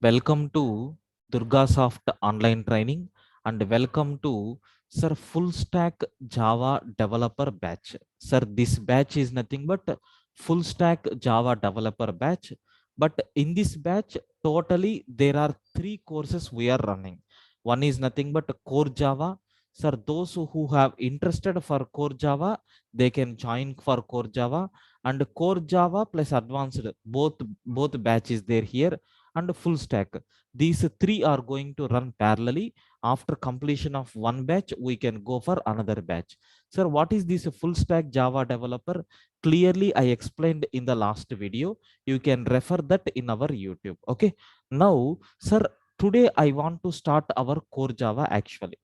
Welcome to Durgasoft online training and welcome to Sir Full Stack Java Developer Batch. Sir, this batch is nothing but Full Stack Java Developer Batch. But in this batch, totally there are three courses we are running. One is nothing but Core Java. Sir, those who have interested for Core Java, they can join for Core Java and Core Java plus Advanced. Both batches there here and full stack. These three are going to run parallelly. After completion of one batch, we can go for another batch. Sir, what is this full stack Java developer? Clearly, I explained in the last video. You can refer that in our YouTube. Okay. Now, sir, today I want to start our core Java actually.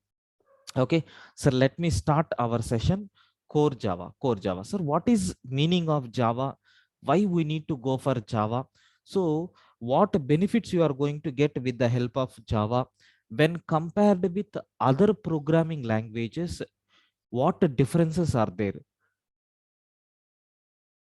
Okay. So let me start our session. Core Java. Core Java. Sir, what is meaning of Java? Why we need to go for Java? So what benefits you are going to get with the help of Java when compared with other programming languages? What differences are there?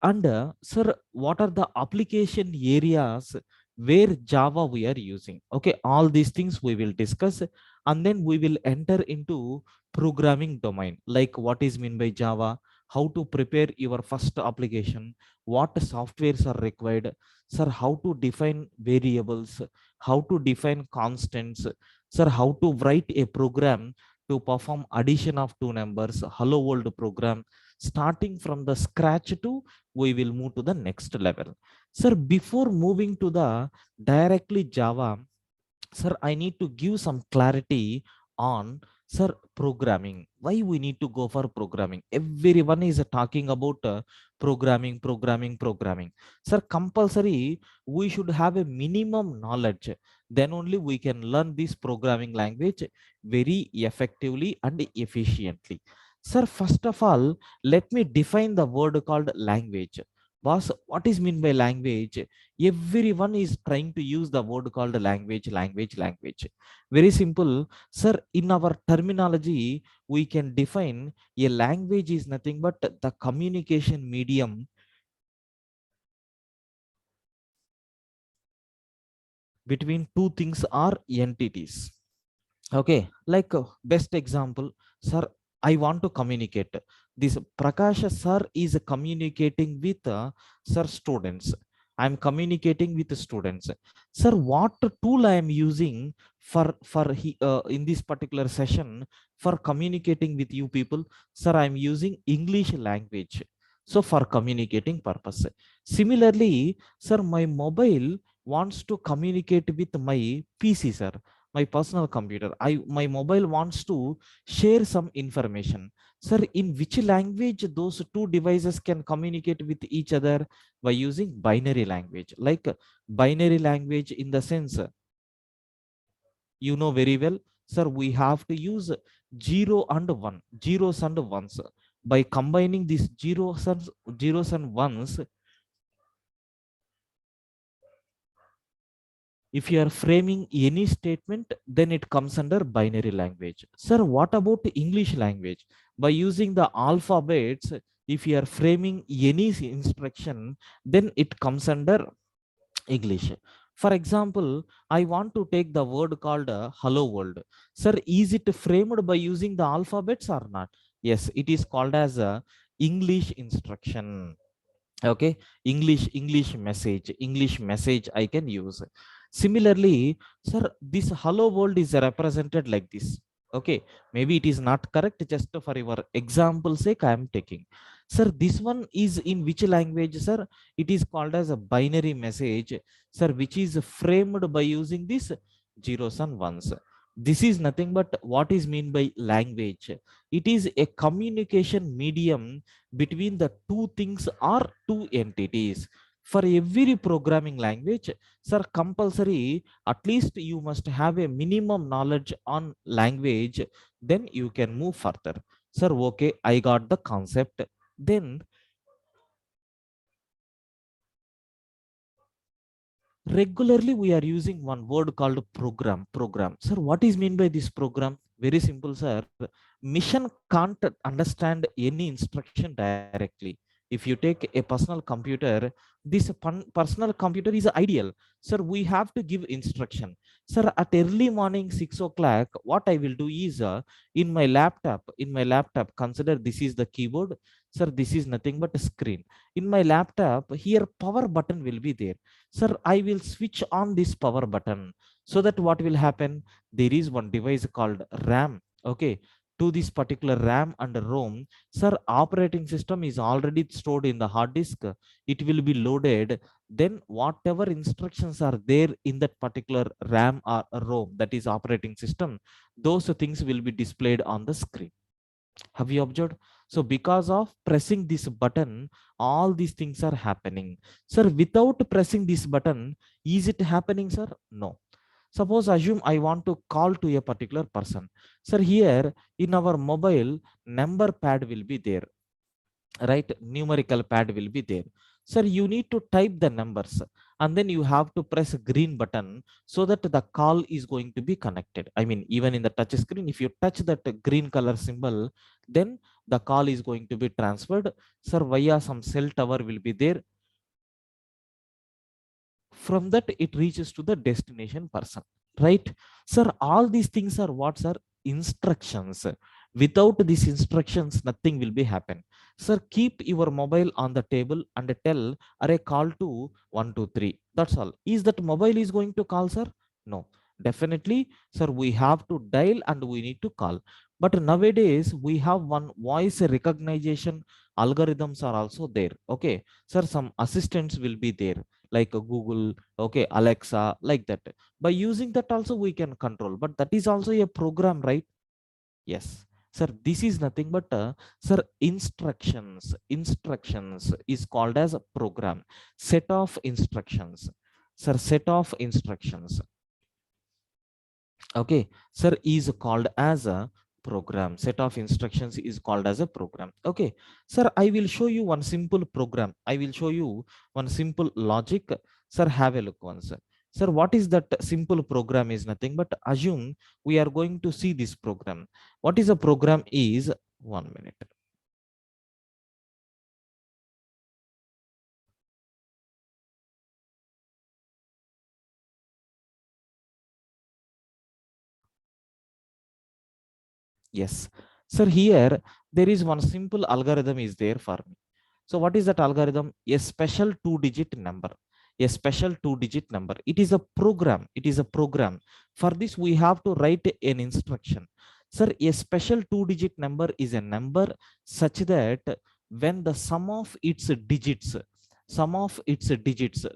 And sir, what are the application areas where Java we are using? Okay, all these things we will discuss, and then we will enter into programming domain, like what is mean by Java, how to prepare your first application, what softwares are required, sir, how to define variables, how to define constants, sir, how to write a program to perform addition of two numbers, hello world program, starting from the scratch to we will move to the next level. Sir, before moving to the directly Java, sir, I need to give some clarity on, sir, programming. Why we need to go for programming? Everyone is talking about programming. Sir, compulsory, we should have a minimum knowledge. Then only we can learn this programming language very effectively and efficiently. Sir, first of all, let me define the word called language. Boss, what is mean by language? Everyone is trying to use the word called language. Very simple, sir. In our terminology, we can define a language is nothing but the communication medium between two things or entities. Okay, like best example, sir, I want to communicate. This Prakash sir is communicating with sir students. I'm communicating with the students. Sir, what tool I am using in this particular session for communicating with you people? Sir, I'm using English language. So for communicating purpose. Similarly, sir, my mobile wants to communicate with my PC, sir, my personal computer. My mobile wants to share some information. Sir, in which language those two devices can communicate with each other? By using binary language. Like binary language in the sense, you know very well, sir, we have to use zero and one, zeros and ones. By combining these zeros and ones, if you are framing any statement, then it comes under binary language. Sir, what about English language? By using the alphabets, if you are framing any instruction, then it comes under English. For example, I want to take the word called hello world. Sir, is it framed by using the alphabets or not? Yes, it is called as a English instruction. Okay, English message I can use. Similarly, sir, this hello world is represented like this. Okay, maybe it is not correct, just for your example sake I am taking. Sir, this one is in which language, sir? It is called as a binary message, sir, which is framed by using this zeros and ones. This is nothing but what is mean by language. It is a communication medium between the two things or two entities. For every programming language, sir, compulsory, at least you must have a minimum knowledge on language, then you can move further. Sir, okay, I got the concept. Then regularly we are using one word called program. Sir, what is mean by this program? Very simple, sir. Mission can't understand any instruction directly. If you take a personal computer, this personal computer is ideal. Sir, we have to give instruction. Sir, at early morning 6 o'clock, what I will do is in my laptop, consider this is the keyboard. Sir, this is nothing but a screen. In my laptop, here power button will be there. Sir, I will switch on this power button, so that what will happen? There is one device called RAM. Okay, to this particular RAM and ROM, sir, operating system is already stored in the hard disk. It will be loaded. Then whatever instructions are there in that particular RAM or ROM, that is operating system, those things will be displayed on the screen. Have you observed? So because of pressing this button, all these things are happening. Sir, without pressing this button, is it happening, sir? No. Suppose assume I want to call to a particular person. Sir, here in our mobile, number pad will be there, right? Numerical pad will be there. Sir, you need to type the numbers, and then you have to press a green button, so that the call is going to be connected. I mean, even in the touch screen, if you touch that green color symbol, then the call is going to be transferred. Sir, via some cell tower will be there. From that, it reaches to the destination person, right? Sir, all these things are what, sir? Instructions. Without these instructions, nothing will be happen. Sir, keep your mobile on the table and tell, array, call to 123. That's all. Is that mobile is going to call, sir? No. Definitely, sir, we have to dial and we need to call. But nowadays we have one voice recognition algorithms are also there. Okay, sir, some assistants will be there, like a Google, okay, Alexa, like that. By using that also we can control, but that is also a program, right? Yes, sir, this is nothing but sir, instructions is called as a program. Set of instructions, sir, set of instructions, okay, sir, is called as a program. Set of instructions is called as a program. Okay, sir, I will show you one simple program. I will show you one simple logic. Sir, have a look once. Sir, what is that simple program? Is nothing but, assume we are going to see this program. What is a program is, 1 minute. Yes, sir, here there is one simple algorithm is there for me. So what is that algorithm? A special two-digit number. A special two-digit number. It is a program. It is a program. For this, we have to write an instruction. Sir, a special two-digit number is a number such that when the sum of its digits,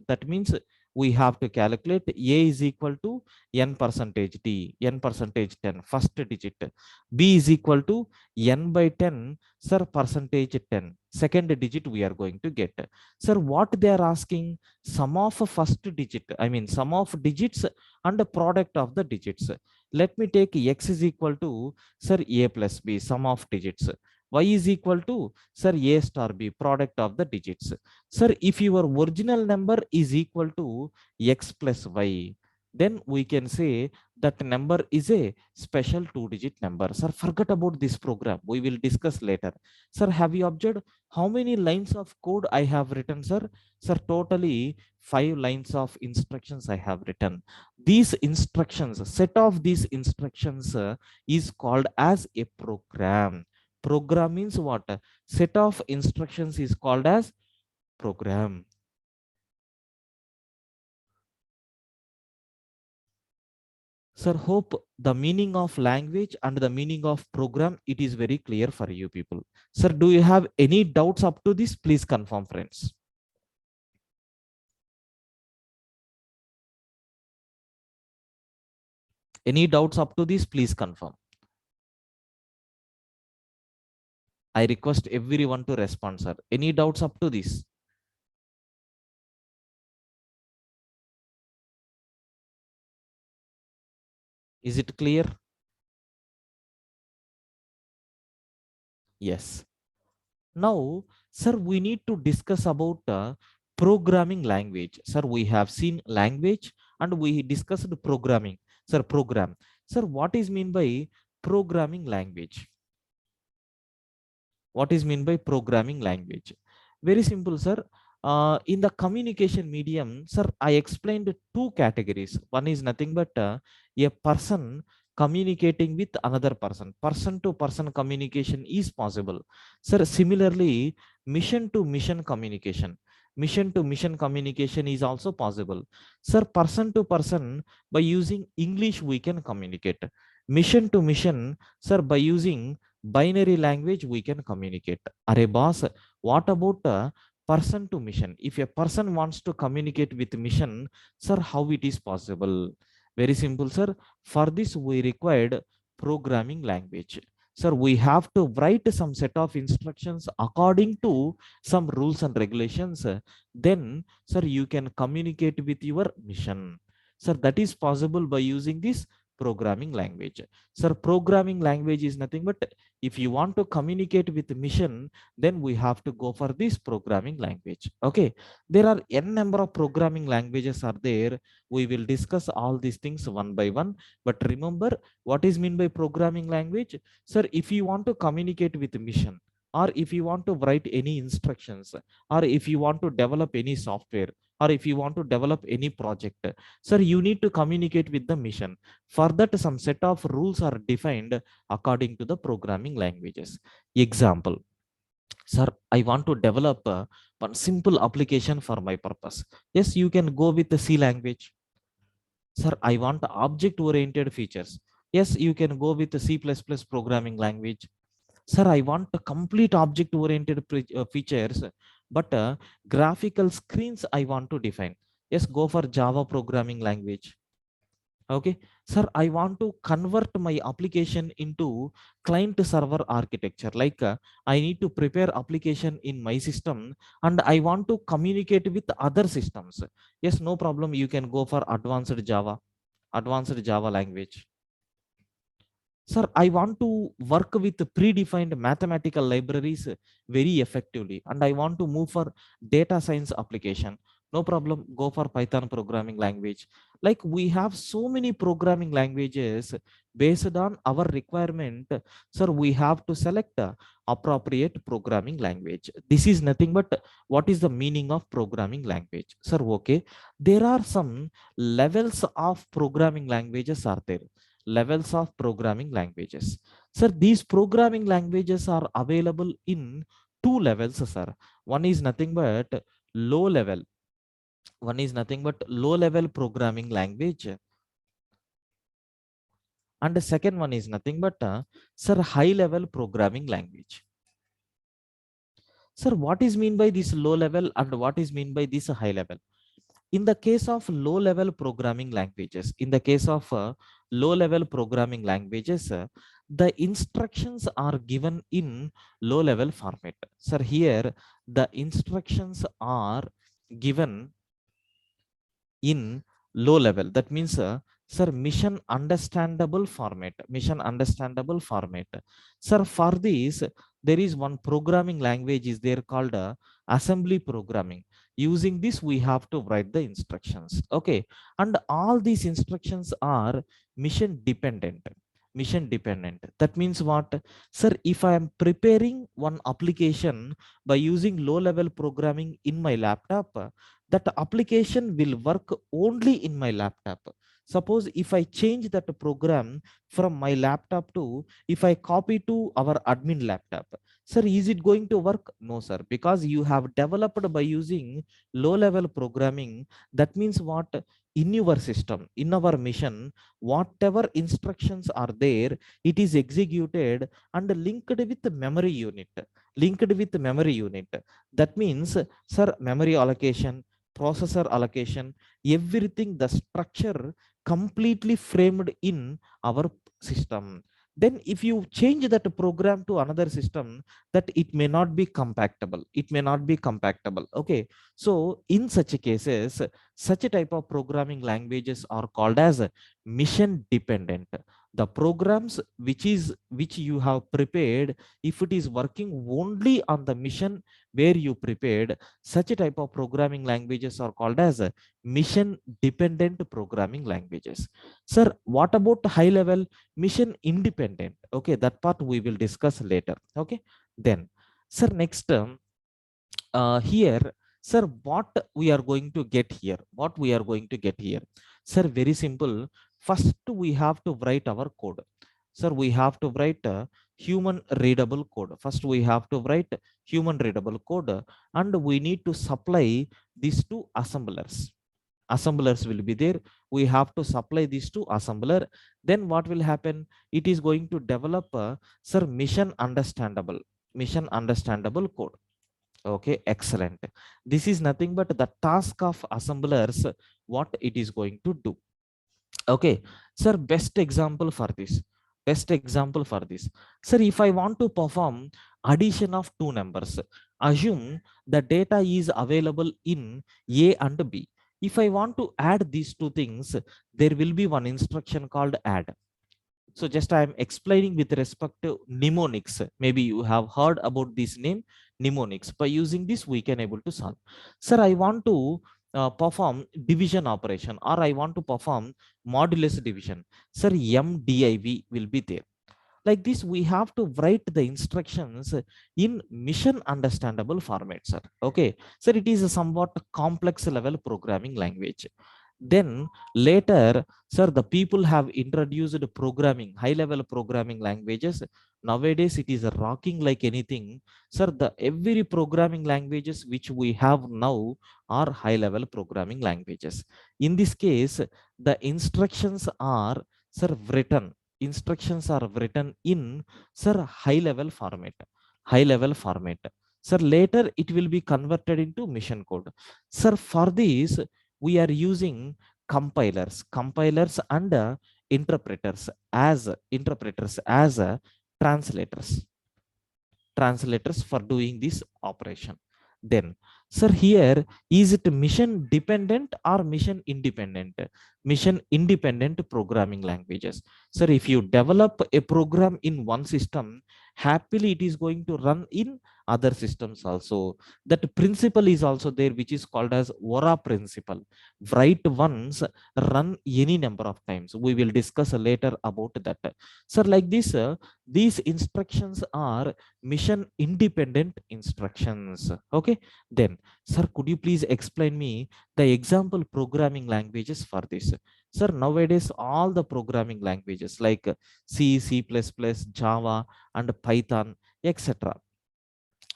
that means we have to calculate A is equal to n percentage d, n percentage 10, first digit. B is equal to n by 10, sir, percentage 10, second digit we are going to get. Sir, what they are asking? Sum of first digit, I mean sum of digits and the product of the digits. Let me take x is equal to, sir, a plus b, sum of digits. Y is equal to, sir, a star b, product of the digits. Sir, if your original number is equal to x plus y, then we can say that number is a special two-digit number. Sir, forget about this program. We will discuss later. Sir, have you observed how many lines of code I have written, sir? Sir, totally 5 lines of instructions I have written. These instructions, set of these instructions is called as a program. Program means what? Set of instructions is called as program. Sir, hope the meaning of language and the meaning of program, it is very clear for you people. Sir, do you have any doubts up to this? Please confirm, friends. Any doubts up to this? Please confirm. I request everyone to respond, sir. Any doubts up to this? Is it clear? Yes. Now, sir, we need to discuss about programming language. Sir, we have seen language and we discussed programming. Sir, program. Sir, what is mean by programming language? What is mean by programming language? Very simple, sir. In the communication medium, sir, I explained two categories. One is nothing but a person communicating with another person. Person to person communication is possible. Sir, similarly, mission to mission communication. Mission to mission communication is also possible. Sir, person to person, by using English, we can communicate. Mission to mission, sir, by using binary language, we can communicate. Are boss, what about person to mission? If a person wants to communicate with mission, sir, how it is possible? Very simple, sir. For this, we required programming language. Sir, we have to write some set of instructions according to some rules and regulations. Then, sir, you can communicate with your mission. Sir, that is possible by using this programming language. Sir, programming language is nothing but if you want to communicate with mission, then we have to go for this programming language. Okay, there are n number of programming languages are there. We will discuss all these things one by one, but remember what is mean by programming language. Sir, if you want to communicate with mission, or if you want to write any instructions, or if you want to develop any software, or if you want to develop any project, sir, you need to communicate with the mission. For that, some set of rules are defined according to the programming languages. Example, sir, I want to develop one simple application for my purpose. Yes, you can go with the C language. Sir, I want object oriented features. Yes, you can go with the C++ programming language. Sir, I want a complete object oriented features, but graphical screens I want to define. Yes, go for Java programming language. Okay, sir, I want to convert my application into client server architecture. Like I need to prepare application in my system and I want to communicate with other systems. Yes, no problem, you can go for advanced Java language. Sir, I want to work with predefined mathematical libraries very effectively, and I want to move for data science application. No problem, go for Python programming language. Like we have so many programming languages based on our requirement. Sir, we have to select appropriate programming language. This is nothing but what is the meaning of programming language. Sir, okay, there are some levels of programming languages are there. Levels of programming languages. Sir, these programming languages are available in two levels, sir. One is nothing but low level. One is nothing but low level programming language. And the second one is nothing but, sir, high level programming language. Sir, what is mean by this low level and what is mean by this high level? In the case of low level programming languages, the instructions are given in low level format. Sir, here the instructions are given in low level. That means, sir, mission understandable format. Sir, for this, there is one programming language is there called assembly programming. Using this, we have to write the instructions. Okay, and all these instructions are mission dependent. That means what, sir? If I am preparing one application by using low level programming in my laptop, that application will work only in my laptop. Suppose if I change that program from my laptop to, if I copy to our admin laptop, sir, is it going to work? No, sir, because you have developed by using low level programming. That means what, in your system, in our mission, whatever instructions are there, it is executed and linked with memory unit. That means, sir, memory allocation, processor allocation, everything, the structure completely framed in our system. Then if you change that program to another system, that it may not be compatible. Okay. So in such cases, such a type of programming languages are called as mission dependent. The programs which you have prepared, if it is working only on the mission where you prepared, such a type of programming languages are called as mission dependent programming languages. Sir, what about high level mission independent? Okay, that part we will discuss later. Okay, then, sir, next term, here, sir, what we are going to get here, sir, very simple. First we have to write our code. Sir, we have to write a human readable code. First we have to write human readable code, and we need to supply these to assemblers. Assemblers will be there. We have to supply these to assembler. Then what will happen? It is going to develop a, sir, mission understandable code. Okay, excellent. This is nothing but the task of assemblers, what it is going to do. Okay, sir, best example for this. Sir, if I want to perform addition of two numbers, assume the data is available in A and B. If I want to add these two things, there will be one instruction called add. So just I am explaining with respect to mnemonics. Maybe you have heard about this name, mnemonics. By using this, we can able to solve. Sir, I want to perform division operation, or I want to perform modulus division. Sir, mdiv will be there. Like this, we have to write the instructions in mission understandable format, sir. Okay, sir, it is a somewhat complex level programming language. Then later, sir, the people have introduced programming, high level programming languages. Nowadays it is rocking like anything. Sir, the every programming languages which we have now are high level programming languages. In this case, the instructions are, sir, written. Instructions are written in, sir, high level format. Sir, later it will be converted into mission code. Sir, for this we are using compilers and interpreters as translators for doing this operation. Then, sir, here, is it mission dependent or mission independent? Mission independent programming languages. Sir, if you develop a program in one system, happily it is going to run in other systems also. That principle is also there, which is called as ora principle. Write once, run any number of times. We will discuss later about that. Sir, like this, these instructions are mission independent instructions. Okay, then, sir, could you please explain me the example programming languages for this? Sir, nowadays all the programming languages like C, C++, Java, and Python, etc.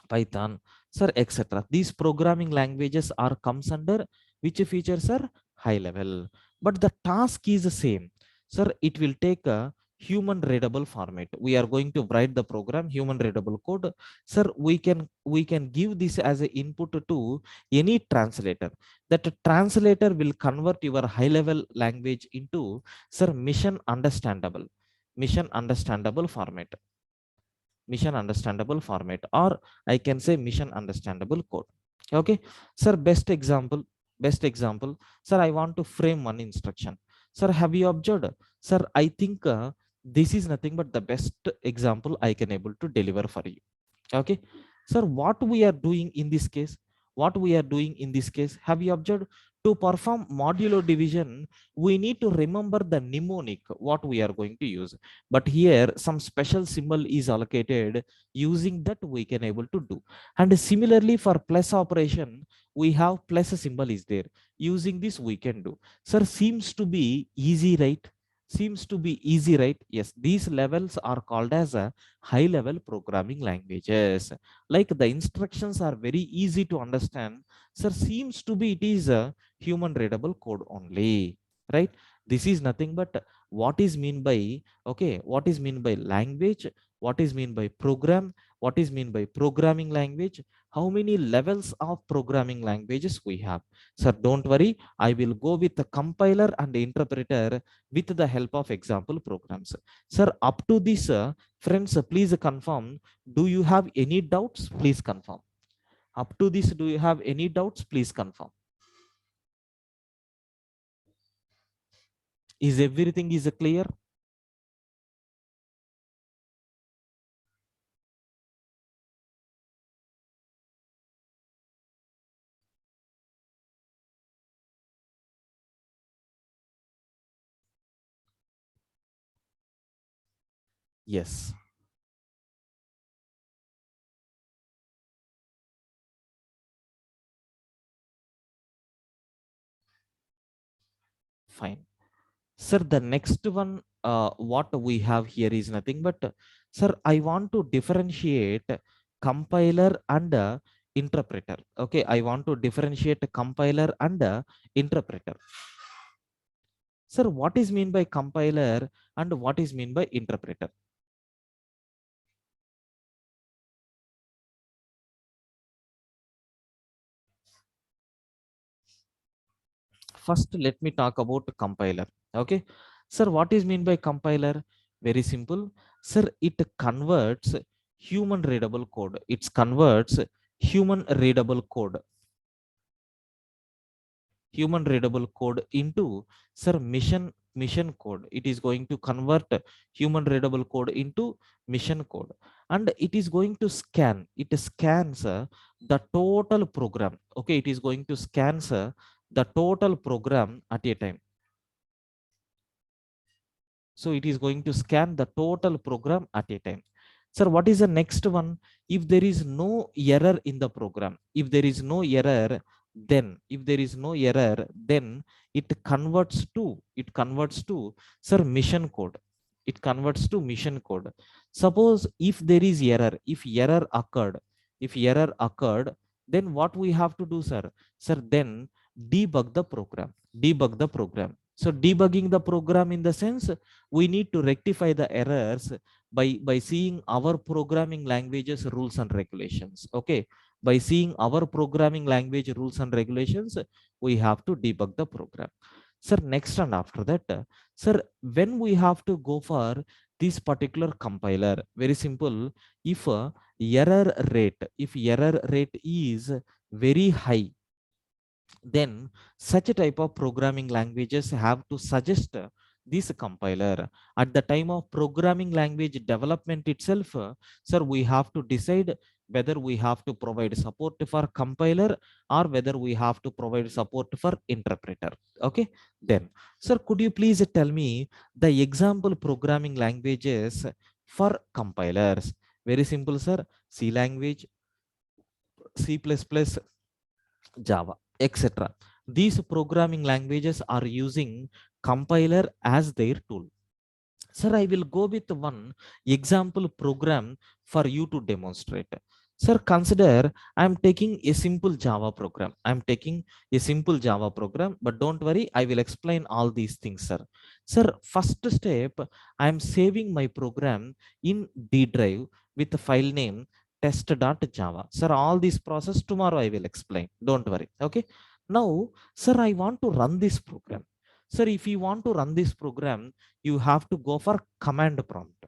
Python, sir, etc. These programming languages are comes under which features are high level, but the task is the same. Sir, it will take a human readable format. We are going to write the program human readable code. Sir, we can give this as an input to any translator. That translator will convert your high level language into, sir, mission understandable format. Mission understandable format, or I can say mission understandable code. Okay, sir, best example, sir, I want to frame one instruction. Sir, have you observed? Sir, I think this is nothing but the best example I can able to deliver for you. Okay, sir, what we are doing in this case, have you observed? To perform modulo division, we need to remember the mnemonic what we are going to use. But here some special symbol is allocated. Using that, we can able to do. And similarly, for plus operation, we have plus symbol is there. Using this, we can do. Sir, seems to be easy, right? Yes, these levels are called as a high level programming languages. Like the instructions are very easy to understand. Sir, seems to be it is a human readable code only, right? This is nothing but what is mean by, okay, what is mean by language, what is mean by program, what is mean by programming language, how many levels of programming languages we have. Sir, don't worry, I will go with the compiler and interpreter with the help of example programs. Sir, up to this, friends, please confirm, do you have any doubts? Please confirm. Up to this, do you have any doubts? Please confirm. Is everything is clear? Yes. Fine. Sir, the next one, what we have here is nothing but, sir, I want to differentiate compiler and interpreter. Okay, I want to differentiate compiler and interpreter. Sir, what is mean by compiler and what is mean by interpreter? First, let me talk about compiler. Okay, sir, what is mean by compiler? Very simple. Sir, it converts human readable code. It converts human readable code into, sir, mission code. It is going to convert human readable code into mission code, and it is going to scan. It scans the total program. Okay, it is going to scans the total program at a time. So it is going to scan the total program at a time. Sir, what is the next one? If there is no error in the program, if there is no error, then if there is no error, then it converts to, sir, mission code. It converts to mission code. Suppose if there is error, if error occurred, then what we have to do, sir? Sir, then debug the program. Debug the program. So debugging the program in the sense, we need to rectify the errors by seeing our programming languages rules and regulations. Okay, by seeing our programming language rules and regulations, we have to debug the program. Sir, next and after that, sir, when we have to go for this particular compiler, very simple. If error rate is very high, then such a type of programming languages have to suggest this compiler. At the time of programming language development itself, sir, we have to decide whether we have to provide support for compiler or whether we have to provide support for interpreter. Okay, then, sir, could you please tell me the example programming languages for compilers? Very simple, sir. C language, C++, Java, etc. These programming languages are using compiler as their tool. Sir, I will go with one example program for you to demonstrate. Sir, consider I am taking a simple Java program. I am taking a simple Java program, but don't worry, I will explain all these things, sir. Sir, first step, I am saving my program in D drive with the file name test.java. Sir, all this process tomorrow I will explain. Don't worry. Okay. Now, sir, I want to run this program. Sir, if you want to run this program, you have to go for command prompt.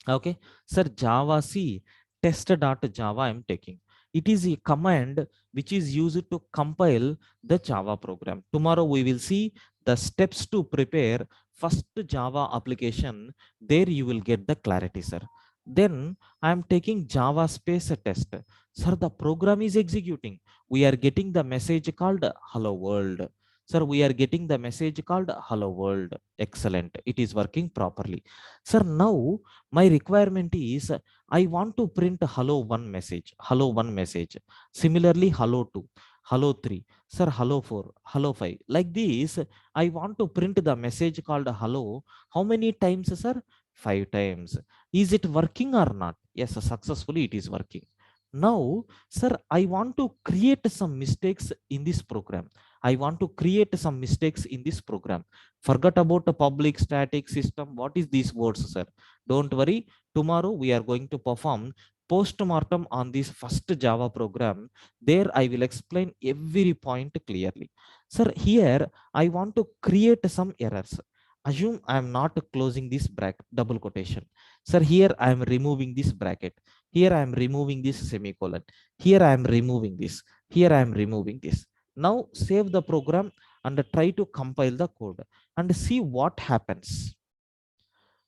Okay, sir, Java C test.java I am taking. It is a command which is used to compile the Java program. Tomorrow we will see the steps to prepare first Java application. There you will get the clarity, sir. Then I am taking Java space test. Sir, the program is executing. We are getting the message called hello world. Sir, we are getting the message called hello world. Excellent. It is working properly. Sir, now my requirement is I want to print hello one message, hello one message. Similarly, hello two, hello three, sir, hello four, hello five. Like this, I want to print the message called hello. How many times, sir? Five times. Is it working or not? Yes, successfully it is working. Now, sir, I want to create some mistakes in this program. I want to create some mistakes in this program. Forget about the public static system. What is these words, sir? Don't worry. Tomorrow we are going to perform post-mortem on this first Java program. There I will explain every point clearly. Sir, here I want to create some errors. Assume I am not closing this bracket, double quotation. Sir, here I am removing this bracket. Here I am removing this semicolon. Here I am removing this. Here I am removing this. Now save the program and try to compile the code and see what happens.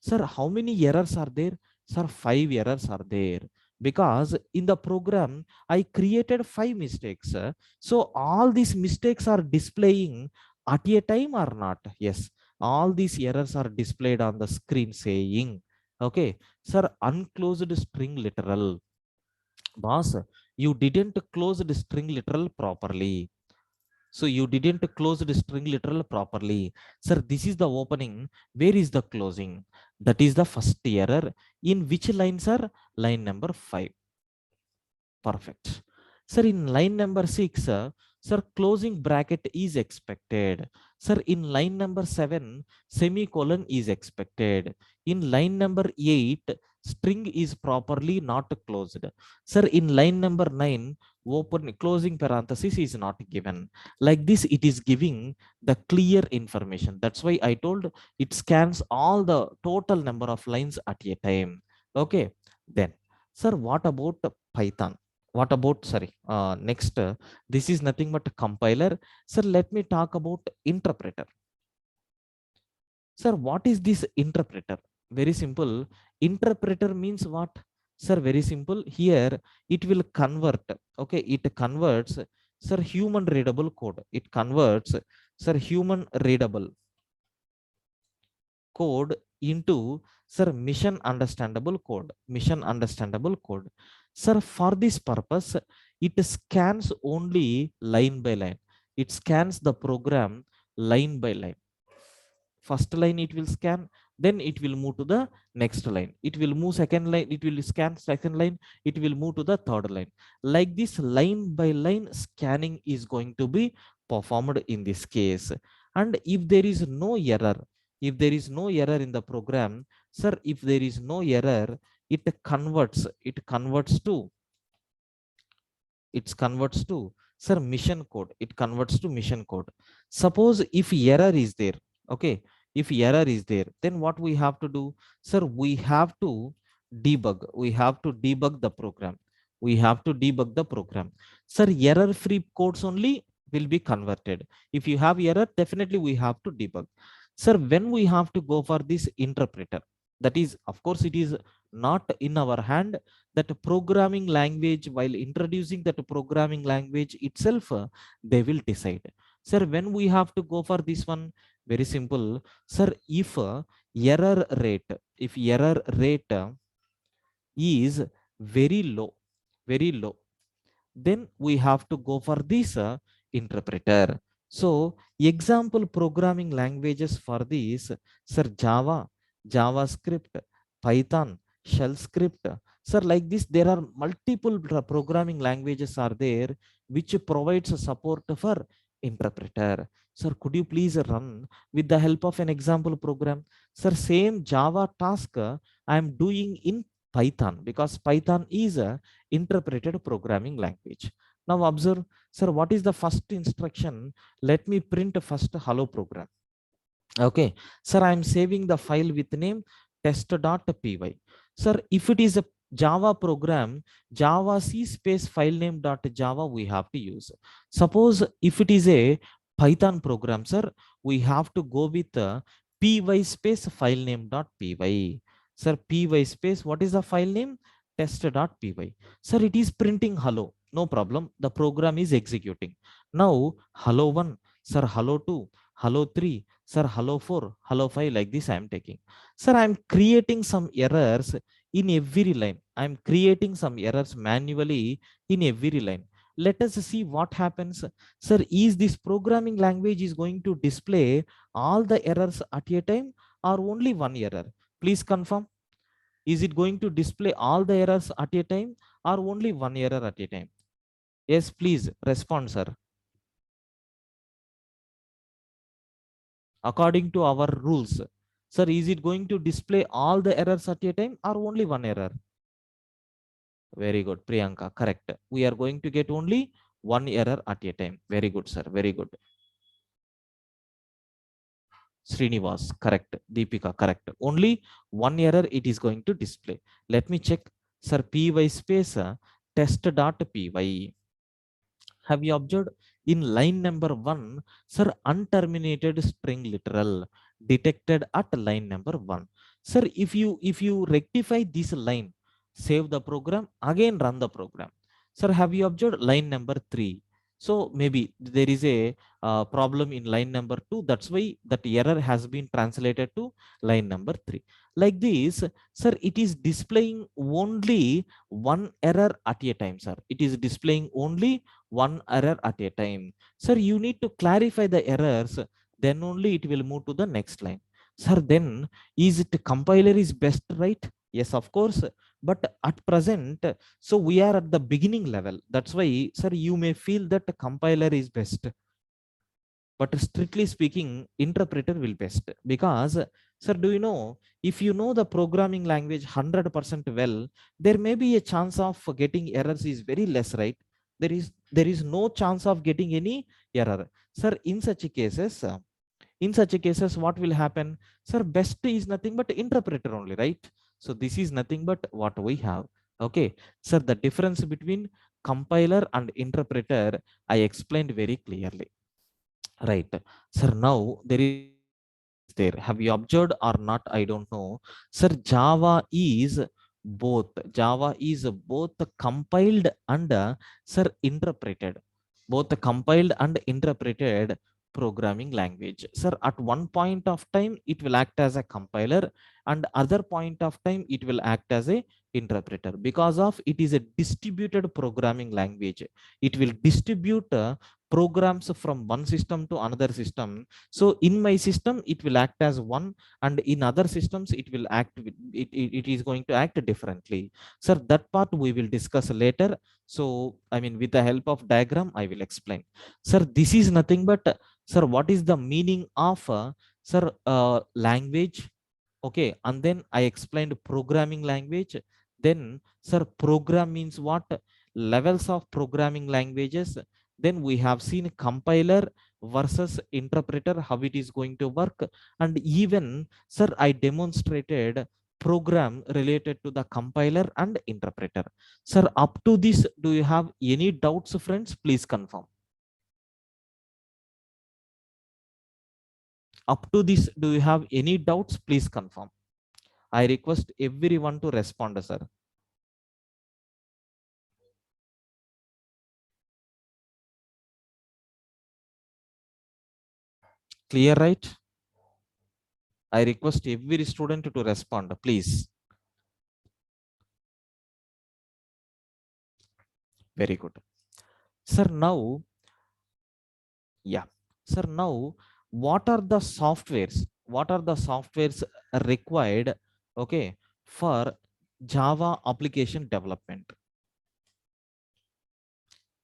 Sir, how many errors are there? Sir, 5 errors are there. Because in the program, I created 5 mistakes. So all these mistakes are displaying at a time or not? Yes, all these errors are displayed on the screen saying, okay, sir, unclosed string literal. Boss, you didn't close the string literal properly. So you didn't close the string literal properly. Sir, this is the opening. Where is the closing? That is the first error. In which line, sir? Line number 5. Perfect. Sir, in line number 6, sir, closing bracket is expected. Sir, in line number 7, semicolon is expected. In line number 8, string is properly not closed. Sir, in line number 9, open closing parenthesis is not given. Like this, it is giving the clear information. That's why I told it scans all the total number of lines at a time. Okay. Then, sir, what about Python? What about, sorry, next, this is nothing but a compiler. Sir, let me talk about interpreter. Sir, what is this interpreter? Very simple. Interpreter means what? Sir, very simple. Here it will convert. Okay, it converts, sir, human readable code. It converts, sir, human readable code into, sir, mission understandable code. Mission understandable code. Sir, for this purpose, it scans only line by line. It scans the program line by line. First line it will scan, then it will move to the next line. It will move second line, it will scan second line, it will move to the third line. Like this, line by line scanning is going to be performed in this case. And if there is no error, if there is no error in the program, sir, if there is no error, it converts to, it converts to, sir, mission code. It converts to mission code. Suppose if error is there, okay, if error is there, then what we have to do? Sir, we have to debug. We have to debug the program. We have to debug the program. Sir, error free codes only will be converted. If you have error, definitely we have to debug. Sir, when we have to go for this interpreter, that is, of course, it is not in our hand. That programming language, while introducing that programming language itself, they will decide. Sir, when we have to go for this one, very simple. Sir, if error rate, if error rate is very low, very low, then we have to go for this interpreter. So example programming languages for this, sir, Java, JavaScript, Python, Shell script. Sir, like this, there are multiple programming languages are there which provides support for interpreter. Sir, could you please run with the help of an example program? Sir, same Java task I am doing in Python, because Python is a interpreted programming language. Now observe, sir, what is the first instruction? Let me print first hello program. Okay, sir, I am saving the file with name test.py. Sir, if it is a Java program, Java C space file name dot Java we have to use. Suppose if it is a Python program, sir, we have to go with py space file name dot py. Sir, py space, what is the file name? Test.py. Sir, it is printing hello. No problem. The program is executing. Now, hello 1, sir, hello 2, hello 3, sir, hello 4, hello 5, like this I am taking. Sir, I am creating some errors in every line. I am creating some errors manually in every line. Let us see what happens. Sir, is this programming language is going to display all the errors at a time or only one error? Please confirm. Is it going to display all the errors at a time or only one error at a time? Yes, please respond, sir. According to our rules, sir, is it going to display all the errors at a time or only one error? Very good, Priyanka, correct. We are going to get only one error at a time. Very good, sir, very good. Srinivas, correct. Deepika, correct. Only one error it is going to display. Let me check. Sir, py space test.py. Have you observed in line number 1, sir, unterminated string literal detected at line number 1. Sir, if you rectify this line, save the program, again run the program. Sir, have you observed line number 3? So maybe there is a problem in line number 2. That's why that error has been translated to line number 3. Like this, sir, it is displaying only one error at a time, sir. It is displaying only one error at a time. Sir, you need to clarify the errors, then only it will move to the next line. Sir, then is it compiler is best, right? Yes, of course. But at present, so we are at the beginning level. That's why, sir, you may feel that the compiler is best, but strictly speaking, interpreter will best. Because, sir, do you know, if you know the programming language 100% well, there may be a chance of getting errors is very less, right? There is no chance of getting any error. Sir, in such cases what will happen? Sir, best is nothing but interpreter only, right? So this is nothing but what we have. Okay, sir, the difference between compiler and interpreter I explained very clearly. Right. Sir, now there is there. Have you observed or not? I don't know. Sir, Java is both. Java is both compiled and sir, interpreted. Both compiled and interpreted programming language. Sir, at one point of time, it will act as a compiler, and other point of time, it will act as a interpreter. Because of it is a distributed programming language. It will distribute programs from one system to another system. So in my system, it will act as one, and in other systems, it will act it is going to act differently. Sir, that part we will discuss later. So I mean, with the help of diagram, I will explain. Sir, this is nothing but sir, what is the meaning of sir language? Okay, and then I explained programming language. Then, sir, program means what? Levels of programming languages. Then we have seen compiler versus interpreter, how it is going to work. And even, sir, I demonstrated program related to the compiler and interpreter. Sir, up to this, do you have any doubts, friends? Please confirm. Up to this, do you have any doubts? Please confirm. I request everyone to respond, sir. Clear, right? I request every student to respond, please. Very good. Sir, now, yeah. Sir, now, what are the softwares? What are the softwares required, okay, for Java application development?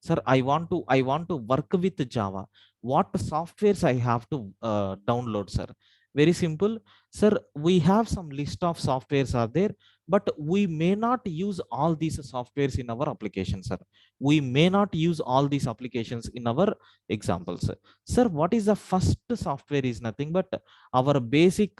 Sir, I want to work with Java. What softwares I have to download, sir? Very simple, sir. We have some list of softwares are there, but we may not use all these softwares in our application, sir. We may not use all these applications in our examples, sir. What is the first software? Is nothing but our basic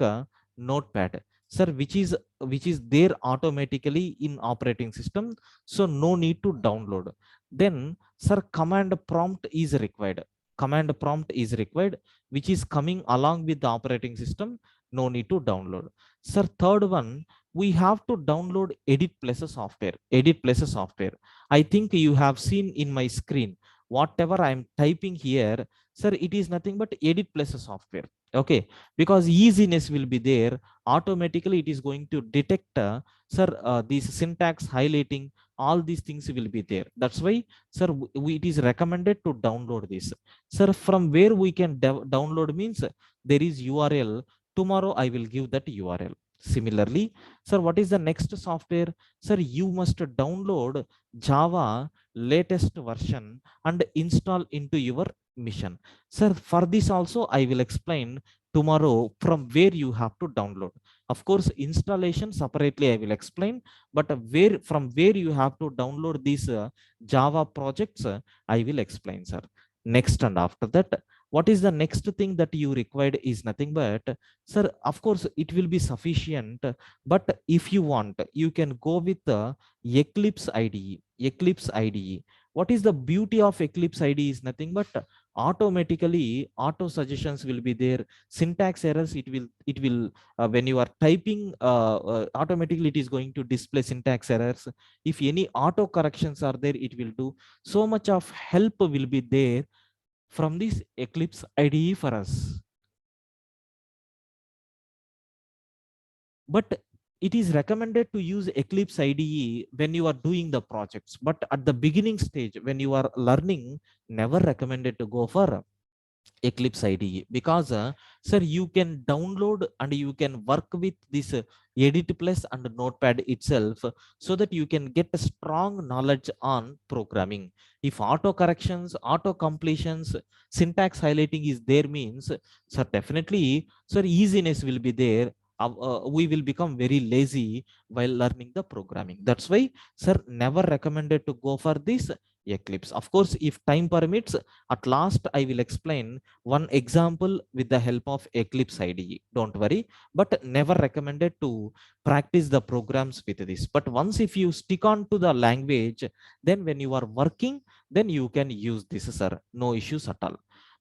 notepad, sir, which is there automatically in operating system, so no need to download. Then, sir, command prompt is required. Command prompt is required, which is coming along with the operating system. No need to download. Sir, third one, we have to download Edit Plus software. Edit Plus software. I think you have seen in my screen whatever I am typing here, sir. It is nothing but Edit Plus software. Okay, because easiness will be there. Automatically, it is going to detect, sir, these syntax highlighting. All these things will be there. That's why, sir, it is recommended to download this. Sir, from where we can download means there is URL. Tomorrow I will give that URL. Similarly, sir, what is the next software? Sir, you must download Java latest version and install into your mission. Sir, for this also I will explain tomorrow from where you have to download. Of course, installation separately I will explain, but where from where you have to download these Java projects, I will explain, sir. Next, and after that, what is the next thing that you required? Is nothing but, sir, of course it will be sufficient, but if you want, you can go with the Eclipse IDE. Eclipse IDE. What is the beauty of Eclipse IDE? Is nothing but automatically auto suggestions will be there. Syntax errors, it will when you are typing, automatically it is going to display syntax errors. If any auto corrections are there, it will do. So much of help will be there from this Eclipse IDE for us. But it is recommended to use Eclipse IDE when you are doing the projects, but at the beginning stage, when you are learning, never recommended to go for Eclipse IDE, because sir, you can download and you can work with this Edit Plus and Notepad itself, so that you can get a strong knowledge on programming. If auto corrections, auto completions, syntax highlighting is there means, sir, definitely, sir, easiness will be there. We will become very lazy while learning the programming. That's why, sir, never recommended to go for this Eclipse. Of course, if time permits, at last I will explain one example with the help of Eclipse IDE. Don't worry, but never recommended to practice the programs with this. But once if you stick on to the language, then when you are working, then you can use this, sir. No issues at all.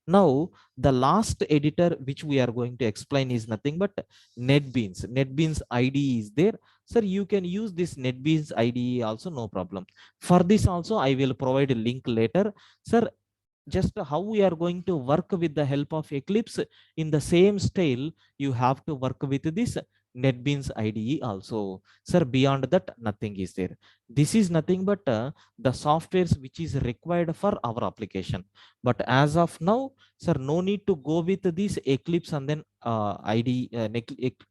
Now, the last editor which we are going to explain is nothing but NetBeans. NetBeans IDE is there. Sir, you can use this NetBeans IDE also, no problem. For this also, I will provide a link later. Sir, just how we are going to work with the help of Eclipse, in the same style, you have to work with this NetBeans IDE also. Sir, beyond that, nothing is there. This is nothing but the softwares which is required for our application. But as of now, sir, no need to go with this Eclipse and then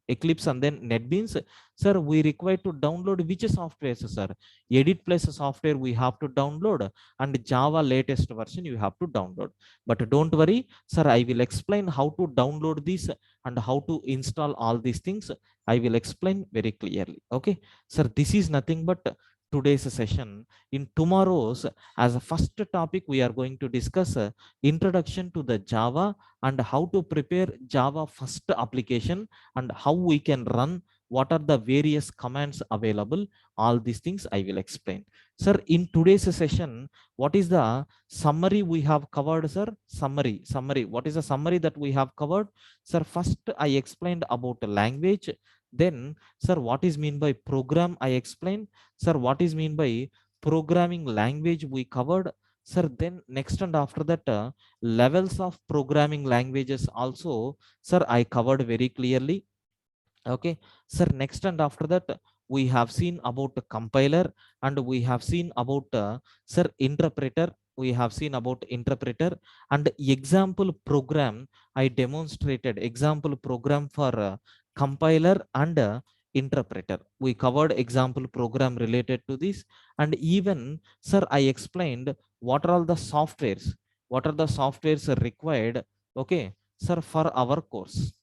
Eclipse and then NetBeans. Sir, we require to download which softwares, sir? Edit Plus software we have to download, and Java latest version you have to download. But don't worry, sir, I will explain how to download this and how to install all these things. I will explain very clearly. Okay, sir, this is nothing but today's session. In tomorrow's, as a first topic, we are going to discuss introduction to the Java and how to prepare Java first application and how we can run, what are the various commands available. All these things I will explain. Sir, in today's session, what is the summary we have covered, sir? Summary. What is the summary that we have covered? Sir, first I explained about the language. Then, sir, what is mean by program? I explained. Sir, what is mean by programming language? We covered. Sir, then next and after that, levels of programming languages also, sir, I covered very clearly. Okay, sir, next and after that, we have seen about the compiler, and we have seen about sir, interpreter. We have seen about interpreter and example program. I demonstrated example program for compiler and interpreter. We covered example program related to this, and even, sir, I explained what are all the softwares, what are the softwares required, okay, sir, for our course,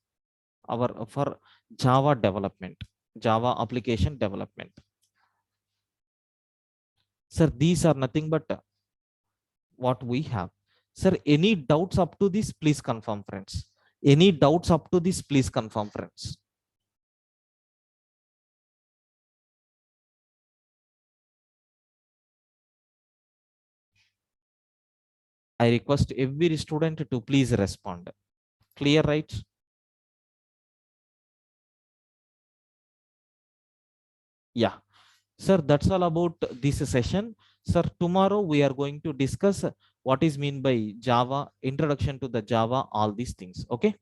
our for Java development, Java application development. Sir, these are nothing but what we have. Sir, any doubts up to this, please confirm, friends. Any doubts up to this, please confirm, friends. I request every student to please respond. Clear, right? Yeah. Sir, that's all about this session. Sir, tomorrow we are going to discuss what is mean by Java, introduction to the Java, all these things. Okay.